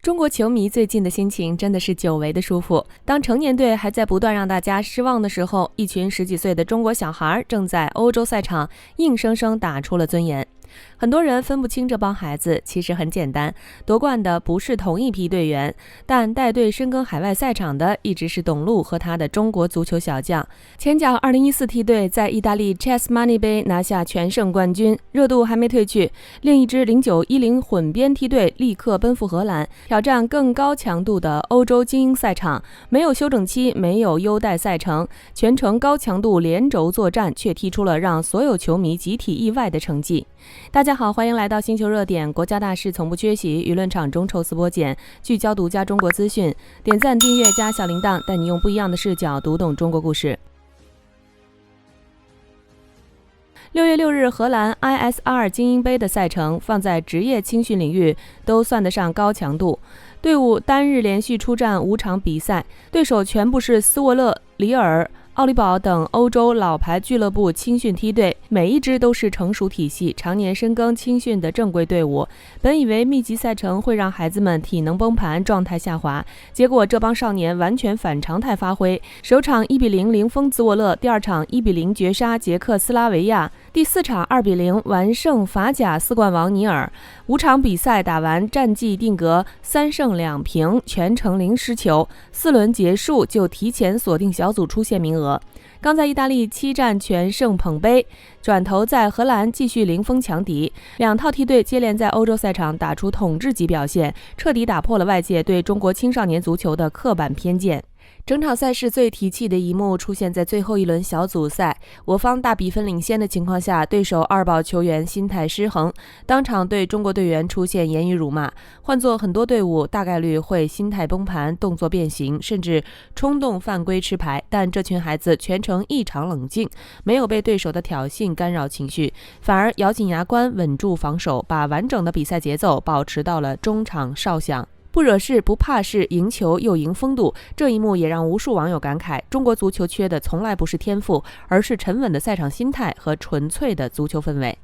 中国球迷最近的心情真的是久违的舒服。当成年队还在不断让大家失望的时候，一群10几岁的中国小孩正在欧洲赛场硬生生打出了尊严。很多人分不清这帮孩子，其实很简单，夺冠的不是同一批队员，但带队深耕海外赛场的一直是董路和他的中国足球小将。前脚2014梯队在意大利 Chess Money 杯拿下全胜冠军，热度还没退去，另一支0910混编梯队立刻奔赴荷兰，挑战更高强度的欧洲精英赛场，没有休整期，没有优待赛程，全程高强度连轴作战，却踢出了让所有球迷集体意外的成绩。大家好，欢迎来到星球热点，国家大事从不缺席，舆论场中抽丝剥茧，聚焦独家中国资讯，点赞订阅加小铃铛，带你用不一样的视角读懂中国故事。6月6日，荷兰 ISR 精英杯的赛程放在职业青训领域都算得上高强度，队伍单日连续出战5场比赛，对手全部是斯沃勒、里尔、奥利堡等欧洲老牌俱乐部青训梯队，每一支都是成熟体系、常年深耕青训的正规队伍。本以为密集赛程会让孩子们体能崩盘、状态下滑，结果这帮少年完全反常态发挥。首场1-0零封兹沃勒，第二场1-0绝杀捷克斯拉维亚，第4场2-0完胜法甲4冠王尼尔。5场比赛打完，战绩定格3胜2平，全程0失球。4轮结束就提前锁定小组出线名额。刚在意大利7战全胜捧杯，转头在荷兰继续零封强敌，两套梯队接连在欧洲赛场打出统治级表现，彻底打破了外界对中国青少年足球的刻板偏见。整场赛事最提气的一幕出现在最后一轮小组赛，我方大比分领先的情况下，对手二保球员心态失衡，当场对中国队员出现言语辱骂。换作很多队伍大概率会心态崩盘，动作变形，甚至冲动犯规吃牌，但这群孩子全程异常冷静，没有被对手的挑衅干扰情绪，反而咬紧牙关稳住防守，把完整的比赛节奏保持到了中场哨响。不惹事不怕事，赢球又赢风度，这一幕也让无数网友感慨，中国足球缺的从来不是天赋，而是沉稳的赛场心态和纯粹的足球氛围。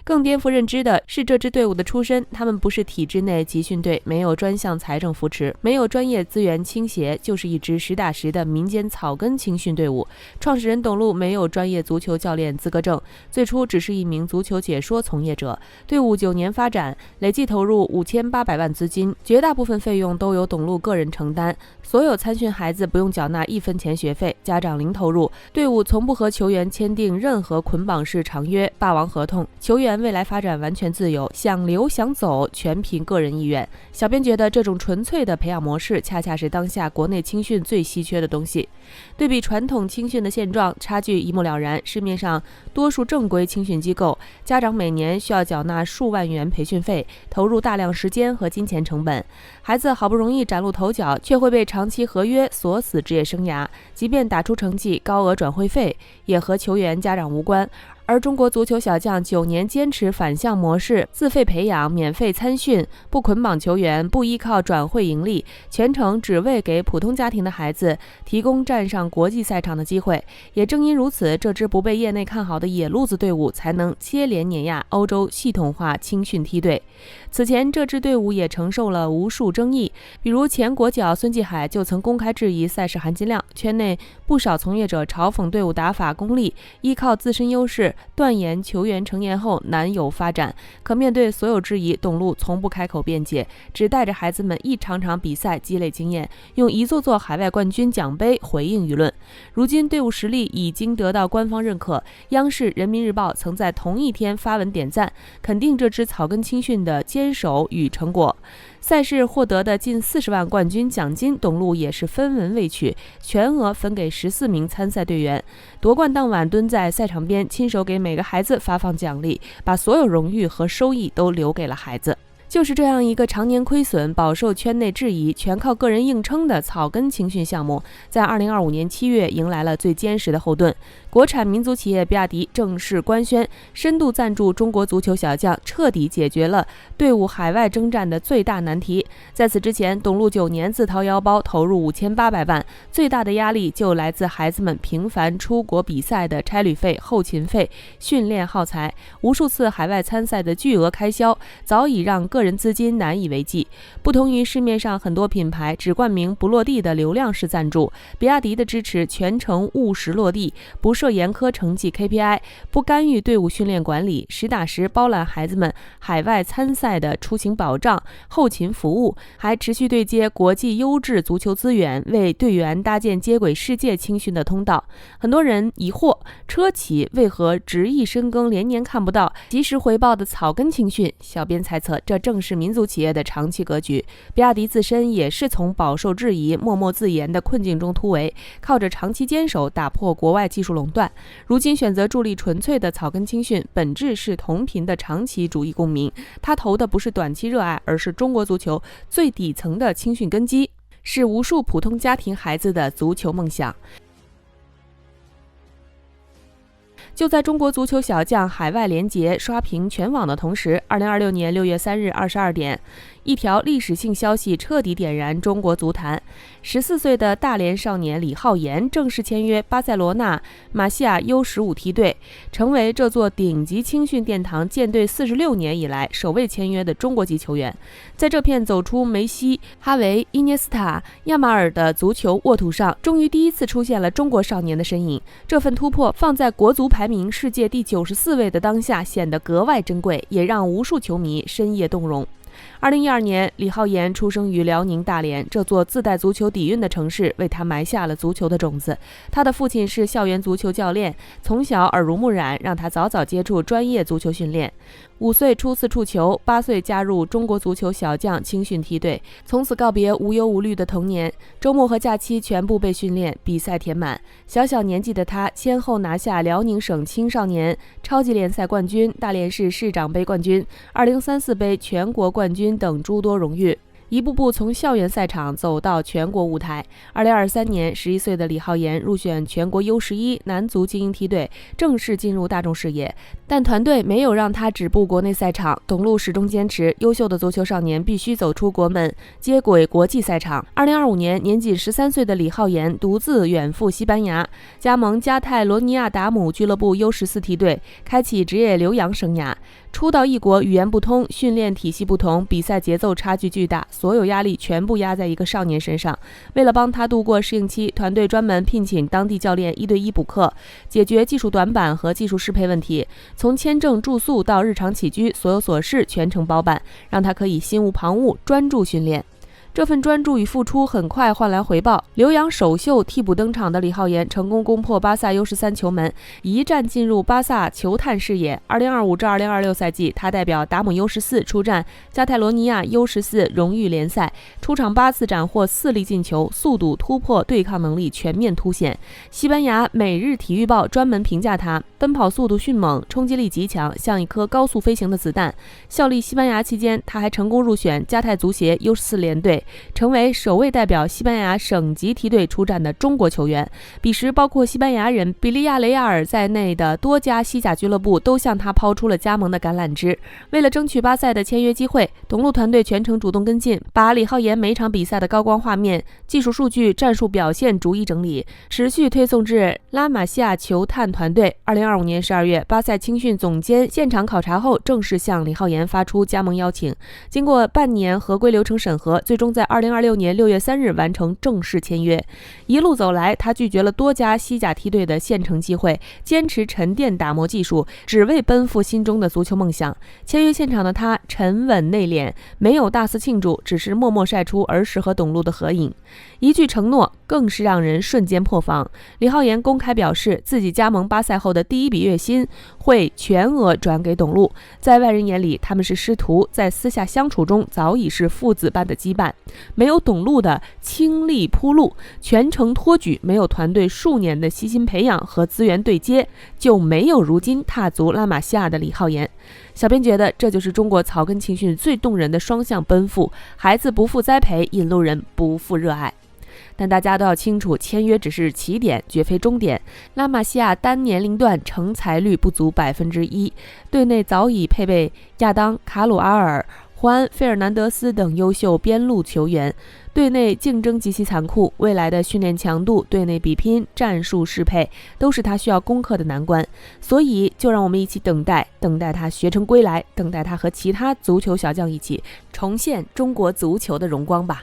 更颠覆认知的是这支队伍的出身，他们不是体制内集训队，没有专项财政扶持，没有专业资源倾斜，就是一支实打实的民间草根青训队伍。创始人董路没有专业足球教练资格证，最初只是一名足球解说从业者。队伍9年发展，累计投入5800万资金，绝大部分费用都由董路个人承担，所有参训孩子不用缴纳1分钱学费，家长零投入。队伍从不和球员签订任何捆绑式长约、霸王合同，球员未来发展完全自由，想留想走全凭个人意愿。小编觉得这种纯粹的培养模式恰恰是当下国内青训最稀缺的东西。对比传统青训的现状，差距一目了然。市面上多数正规青训机构，家长每年需要缴纳数万元培训费，投入大量时间和金钱成本。孩子好不容易崭露头角，却会被长期合约锁死职业生涯，即便打出成绩，高额转会费也和球员家长无关。而中国足球小将9年坚持反向模式，自费培养，免费参训，不捆绑球员，不依靠转会盈利，全程只为给普通家庭的孩子提供站上国际赛场的机会。也正因如此，这支不被业内看好的野路子队伍才能接连碾压欧洲系统化青训梯队。此前这支队伍也承受了无数争议，比如前国脚孙继海就曾公开质疑赛事含金量，圈内不少从业者嘲讽队伍打法功利，依靠自身优势断言球员成年后难有发展。可面对所有质疑，董路从不开口辩解，只带着孩子们一场场比赛积累经验，用一座座海外冠军奖杯回应舆论。如今队伍实力已经得到官方认可，央视、人民日报曾在同一天发文点赞，肯定这支草根青训的坚守与成果。赛事获得的近40万冠军奖金，董路也是分文未取，全额分给14名参赛队员。夺冠当晚蹲在赛场边，亲手给每个孩子发放奖励，把所有荣誉和收益都留给了孩子。就是这样一个常年亏损、饱受圈内质疑、全靠个人硬撑的草根青训项目，在2025年7月迎来了最坚实的后盾。国产民族企业比亚迪正式官宣，深度赞助中国足球小将，彻底解决了队伍海外征战的最大难题。在此之前，董路9年自掏腰包投入5800万，最大的压力就来自孩子们频繁出国比赛的差旅费、后勤费、训练耗材，无数次海外参赛的巨额开销，早已让个个人资金难以为继。不同于市面上很多品牌只冠名不落地的流量式赞助，比亚迪的支持全程务实落地，不设严苛成绩 KPI， 不干预队伍训练管理，实打实包揽孩子们海外参赛的出行保障、后勤服务，还持续对接国际优质足球资源，为队员搭建接轨世界青训的通道。很多人疑惑，车企为何执意深耕连年看不到及时回报的草根青训？小编猜测，这正是民族企业的长期格局。比亚迪自身也是从饱受质疑、默默自研的困境中突围，靠着长期坚守打破国外技术垄断。如今选择助力纯粹的草根青训，本质是同频的长期主义共鸣。他投的不是短期热爱，而是中国足球最底层的青训根基，是无数普通家庭孩子的足球梦想。就在中国足球小将海外联捷刷屏全网的同时，2026年6月3日22点，一条历史性消息彻底点燃中国足坛。14岁的大连少年李浩言正式签约巴塞罗那马西亚 U15 梯队，成为这座顶级青训殿堂建队46年以来首位签约的中国籍球员。在这片走出梅西、哈维、伊涅斯塔、亚马尔的足球沃土上，终于第一次出现了中国少年的身影。这份突破放在国足排名世界第94位的当下显得格外珍贵，也让无数球迷深夜动容。2012年，李浩言出生于辽宁大连，这座自带足球底蕴的城市为他埋下了足球的种子。他的父亲是校园足球教练，从小耳濡目染，让他早早接触专业足球训练。5岁初次触球，8岁加入中国足球小将青训梯队，从此告别无忧无虑的童年。周末和假期全部被训练、比赛填满。小小年纪的他，先后拿下辽宁省青少年超级联赛冠军、大连市市长杯冠军、2034杯全国冠军等诸多荣誉。一步步从校园赛场走到全国舞台。2023年，11岁的李浩言入选全国 U11 男足精英梯队，正式进入大众视野。但团队没有让他止步国内赛场，董路始终坚持，优秀的足球少年必须走出国门，接轨国际赛场。2025年，年仅13岁的李浩言独自远赴西班牙，加盟加泰罗尼亚达姆俱乐部 U14 梯队，开启职业留洋生涯。初到异国，语言不通，训练体系不同，比赛节奏差距巨大，所有压力全部压在一个少年身上。为了帮他度过适应期，团队专门聘请当地教练1对1补课，解决技术短板和技术适配问题。从签证、住宿到日常起居，所有琐事全程包办，让他可以心无旁骛，专注训练。这份专注与付出很快换来回报。留洋首秀替补登场的李浩言成功攻破巴萨 U13 球门，一战进入巴萨球探视野。2025至2026赛季，他代表达姆 U14 出战加泰罗尼亚 U14 荣誉联赛，出场8次斩获4粒进球，速度、突破、对抗能力全面凸显。西班牙《每日体育报》专门评价他奔跑速度迅猛，冲击力极强，像一颗高速飞行的子弹。效力西班牙期间，他还成功入选加泰足协 U14 联队，成为首位代表西班牙省级梯队出战的中国球员。彼时，包括西班牙人比利亚雷亚尔在内的多家西甲俱乐部都向他抛出了加盟的橄榄枝。为了争取巴塞的签约机会，董路团队全程主动跟进，把李浩言每场比赛的高光画面、技术数据、战术表现逐一整理，持续推送至拉玛西亚球探团队。2025年12月，巴塞青训总监现场考察后，正式向李浩言发出加盟邀请。经过半年合规流程审核，最终在2026年6月3日完成正式签约。一路走来，他拒绝了多家西甲梯队的现成机会，坚持沉淀打磨技术，只为奔赴心中的足球梦想。签约现场的他沉稳内敛，没有大肆庆祝，只是默默晒出儿时和董路的合影。一句承诺更是让人瞬间破防。李浩言公开表示，自己加盟巴塞后的第一笔月薪会全额转给董路。在外人眼里，他们是师徒，在私下相处中早已是父子般的羁绊。没有董路的倾力铺路、全程托举，没有团队数年的悉心培养和资源对接，就没有如今踏足拉玛西亚的李浩言。小编觉得，这就是中国草根青训最动人的双向奔赴，孩子不负栽培，引路人不负热爱。但大家都要清楚，签约只是起点，绝非终点。拉玛西亚单年龄段成才率不足1%，队内早已配备亚当、卡鲁阿尔、胡安·费尔南德斯等优秀边路球员。队内竞争极其残酷，未来的训练强度、队内比拼、战术适配，都是他需要攻克的难关。所以，就让我们一起等待他学成归来，等待他和其他足球小将一起重现中国足球的荣光吧。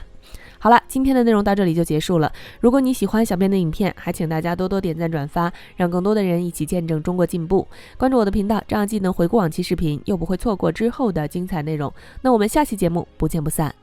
好了，今天的内容到这里就结束了。如果你喜欢小编的影片，还请大家多多点赞转发，让更多的人一起见证中国进步。关注我的频道，这样既能回顾往期视频，又不会错过之后的精彩内容。那我们下期节目不见不散。